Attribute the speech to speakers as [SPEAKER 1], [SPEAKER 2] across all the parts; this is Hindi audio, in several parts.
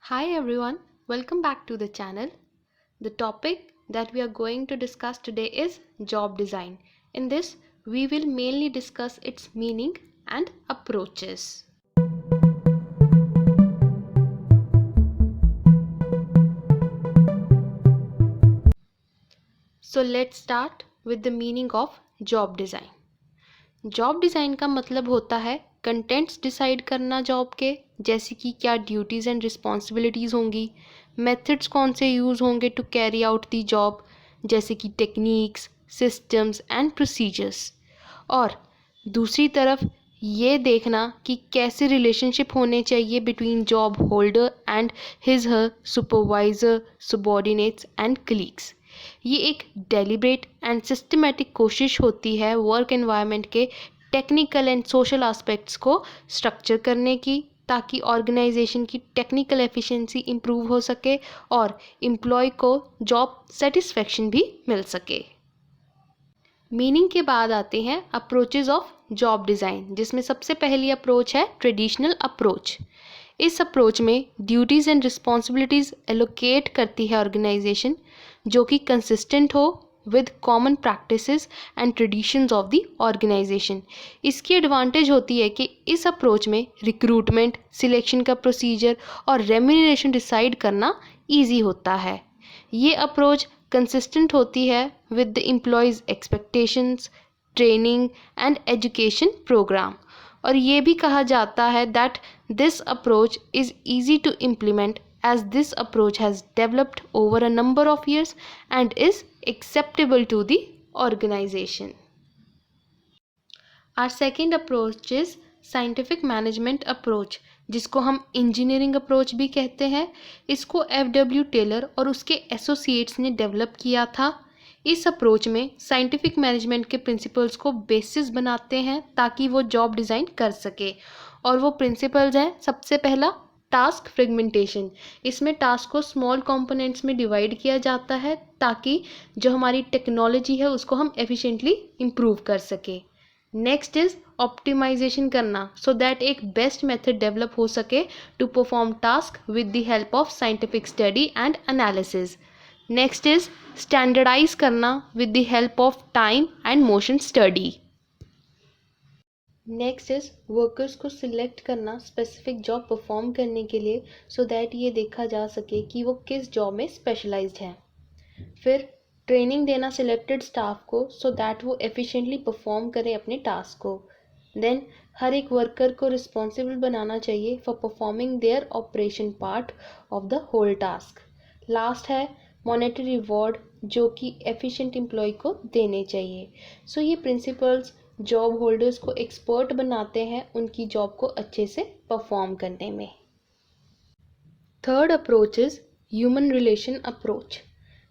[SPEAKER 1] Hi everyone, welcome back to the channel. The topic that we are going to discuss today is job design. In this, we will mainly discuss its meaning and approaches. So let's start with the meaning of job design. Job design का मतलब होता है कंटेंट्स डिसाइड करना जॉब के, जैसे कि क्या ड्यूटीज़ एंड रिस्पॉन्सिबिलिटीज़ होंगी, मेथड्स कौन से यूज़ होंगे to carry out the job, जैसे कि टेक्निक्स, सिस्टम्स एंड प्रोसीजर्स। और दूसरी तरफ ये देखना कि कैसे रिलेशनशिप होने चाहिए between job holder and his her supervisor, subordinates and colleagues. ये एक डेलिब्रेट एंड सिस्टमेटिक कोशिश होती है वर्क एनवायरनमेंट के टेक्निकल एंड सोशल एस्पेक्ट्स को स्ट्रक्चर करने की, ताकि ऑर्गेनाइजेशन की टेक्निकल एफिशिएंसी इंप्रूव हो सके और एम्प्लॉय को जॉब सेटिस्फेक्शन भी मिल सके। मीनिंग के बाद आते हैं अप्रोचेज ऑफ जॉब डिज़ाइन, जिसमें सबसे पहली अप्रोच है ट्रेडिशनल अप्रोच। इस अप्रोच में ड्यूटीज़ एंड रिस्पॉन्सिबिलिटीज़ एलोकेट करती है ऑर्गेनाइजेशन, जो कि कंसिस्टेंट हो with common practices and traditions of the organisation. इसकी एडवांटेज होती है कि इस अप्रोच में रिक्रूटमेंट, सिलेक्शन का प्रोसीजर और रेम्यूनरेशन डिसाइड करना ईजी होता है। ये अप्रोच कंसिस्टेंट होती है with the employees expectations, training and education program. और ये भी कहा जाता है that this approach is easy to implement as this approach has developed over a number of years and is acceptable to the organization. Our second approach is scientific management approach, जिसको हम इंजीनियरिंग अप्रोच भी कहते हैं। इसको F.W. टेलर और उसके एसोसिएट्स ने डेवलप किया था। इस अप्रोच में साइंटिफिक मैनेजमेंट के प्रिंसिपल्स को बेसिस बनाते हैं ताकि वो जॉब डिज़ाइन कर सके। और वो प्रिंसिपल्स हैं, सबसे पहला टास्क फ्रेगमेंटेशन। इसमें टास्क को स्मॉल कंपोनेंट्स में डिवाइड किया जाता है ताकि जो हमारी टेक्नोलॉजी है उसको हम एफिशिएंटली इम्प्रूव कर सके। नेक्स्ट इज ऑप्टिमाइजेशन करना, सो दैट एक बेस्ट मेथड डेवलप हो सके to perform task with the help of scientific study and analysis. Next is standardize करना with the help of time and motion study. Next is workers को सिलेक्ट करना स्पेसिफिक जॉब परफॉर्म करने के लिए, सो दैट ये देखा जा सके कि वो किस जॉब में स्पेशलाइज्ड हैं। फिर ट्रेनिंग देना सिलेक्टेड स्टाफ को, सो दैट वो एफिशिएंटली परफॉर्म करें अपने टास्क को। देन हर एक वर्कर को रिस्पॉन्सिबल बनाना चाहिए for performing their operation part of the whole task. Last है मॉनेटरी रिवॉर्ड, जो कि एफिशिएंट एम्प्लॉय को देने चाहिए। सो ये प्रिंसिपल्स जॉब होल्डर्स को एक्सपर्ट बनाते हैं उनकी जॉब को अच्छे से परफॉर्म करने में। Third approach is human relation approach.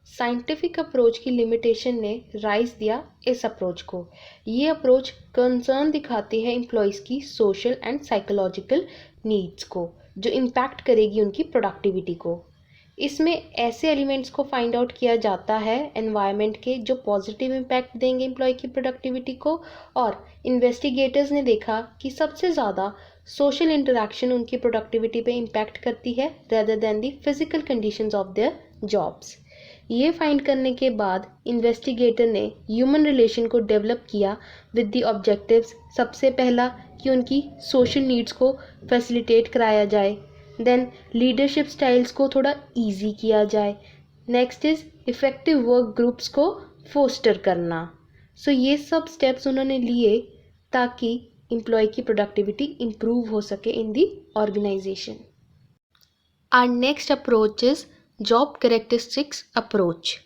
[SPEAKER 1] Scientific approach की लिमिटेशन ने राइज दिया इस अप्रोच को। ये अप्रोच कंसर्न दिखाती है एम्प्लॉयज़ की सोशल एंड साइकोलॉजिकल नीड्स को, जो इम्पैक्ट करेगी उनकी प्रोडक्टिविटी को। इसमें ऐसे एलिमेंट्स को फाइंड आउट किया जाता है एनवायरनमेंट के, जो पॉजिटिव इम्पैक्ट देंगे एम्प्लॉय की प्रोडक्टिविटी को। और इन्वेस्टिगेटर्स ने देखा कि सबसे ज़्यादा सोशल इंटरेक्शन उनकी प्रोडक्टिविटी पे इम्पैक्ट करती है rather than the physical conditions of their jobs. ये फाइंड करने के बाद इन्वेस्टिगेटर ने ह्यूमन रिलेशन को डेवलप किया विद द ऑब्जेक्टिव्स। सबसे पहला कि उनकी सोशल नीड्स को फैसिलिटेट कराया जाए, देन लीडरशिप स्टाइल्स को थोड़ा इजी किया जाए। Next is effective work groups को फोस्टर करना। सो ये सब स्टेप्स उन्होंने लिए ताकि एम्प्लॉय की प्रोडक्टिविटी इम्प्रूव हो सके in the organization. Our next approach is job characteristics approach.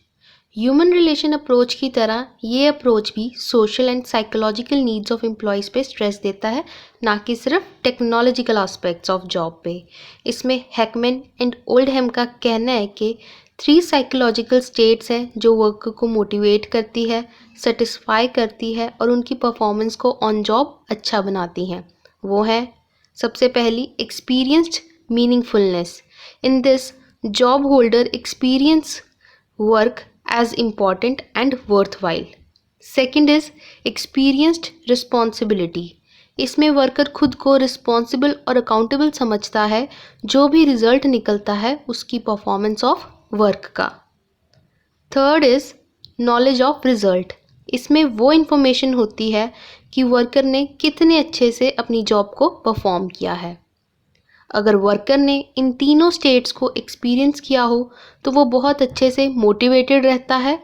[SPEAKER 1] Human relation approach की तरह ये अप्रोच भी social and psychological needs of employees पे स्ट्रेस देता है, ना कि सिर्फ टेक्नोलॉजिकल एस्पेक्ट्स ऑफ जॉब पे। इसमें हैकमैन एंड ओल्डहैम का कहना है कि 3 साइकोलॉजिकल स्टेट्स हैं जो वर्कर को मोटिवेट करती है, सेटिस्फाई करती है और उनकी परफॉर्मेंस को ऑन जॉब अच्छा बनाती हैं। वो है सबसे पहली experienced meaningfulness. In this job holder experience work as important and worthwhile. Second is experienced responsibility. इसमें वर्कर खुद को रिस्पॉन्सिबल और अकाउंटेबल समझता है जो भी रिजल्ट निकलता है उसकी परफॉर्मेंस ऑफ वर्क का। Third is knowledge of result. इसमें वो इन्फॉर्मेशन होती है कि वर्कर ने कितने अच्छे से अपनी जॉब को परफॉर्म किया है। अगर वर्कर ने इन तीनों स्टेट्स को एक्सपीरियंस किया हो तो वो बहुत अच्छे से मोटिवेटेड रहता है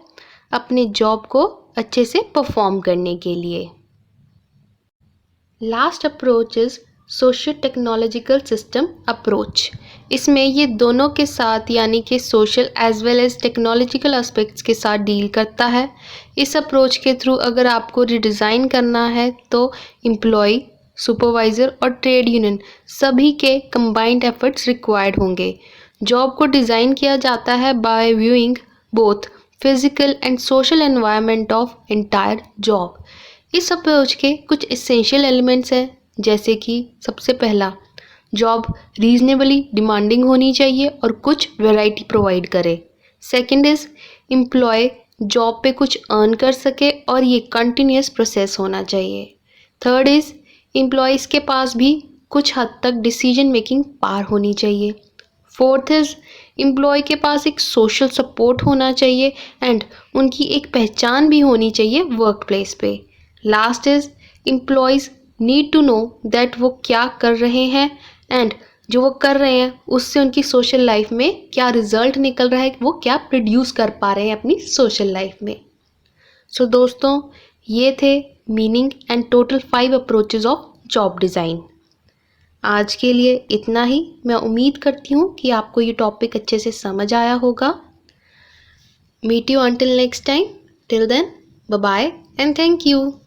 [SPEAKER 1] अपने जॉब को अच्छे से परफॉर्म करने के लिए। Last approach is social technological system approach. इसमें ये दोनों के साथ यानी कि social as well as technological aspects के साथ डील करता है। इस अप्रोच के थ्रू अगर आपको रिडिज़ाइन करना है तो एम्प्लॉय, सुपरवाइज़र और ट्रेड यूनियन सभी के कंबाइंड एफर्ट्स रिक्वायर्ड होंगे। जॉब को डिज़ाइन किया जाता है by viewing both physical and social environment of entire job. इस अप्रोच के कुछ एसेंशियल एलिमेंट्स हैं, जैसे कि सबसे पहला, जॉब रीजनेबली डिमांडिंग होनी चाहिए और कुछ वैरायटी प्रोवाइड करे। सेकंड इज़ एम्प्लॉय जॉब पे कुछ अर्न कर सके और ये कंटिन्यूस प्रोसेस होना चाहिए। थर्ड इज़ एम्प्लॉयज़ के पास भी कुछ हद तक डिसीजन मेकिंग पावर होनी चाहिए। फोर्थ इज़ एम्प्लॉय के पास एक सोशल सपोर्ट होना चाहिए एंड उनकी एक पहचान भी होनी चाहिए वर्क प्लेस पे। Last is employees need to know that वो क्या कर रहे हैं एंड जो वो कर रहे हैं उससे उनकी सोशल लाइफ में क्या रिजल्ट निकल रहा है, वो क्या प्रोड्यूस कर पा रहे हैं अपनी सोशल लाइफ में। सो दोस्तों, ये थे meaning and total 5 approaches of job design. आज के लिए इतना ही। मैं उम्मीद करती हूँ कि आपको ये टॉपिक अच्छे से समझ आया होगा। Meet you until next time. Till then, bye bye and thank you.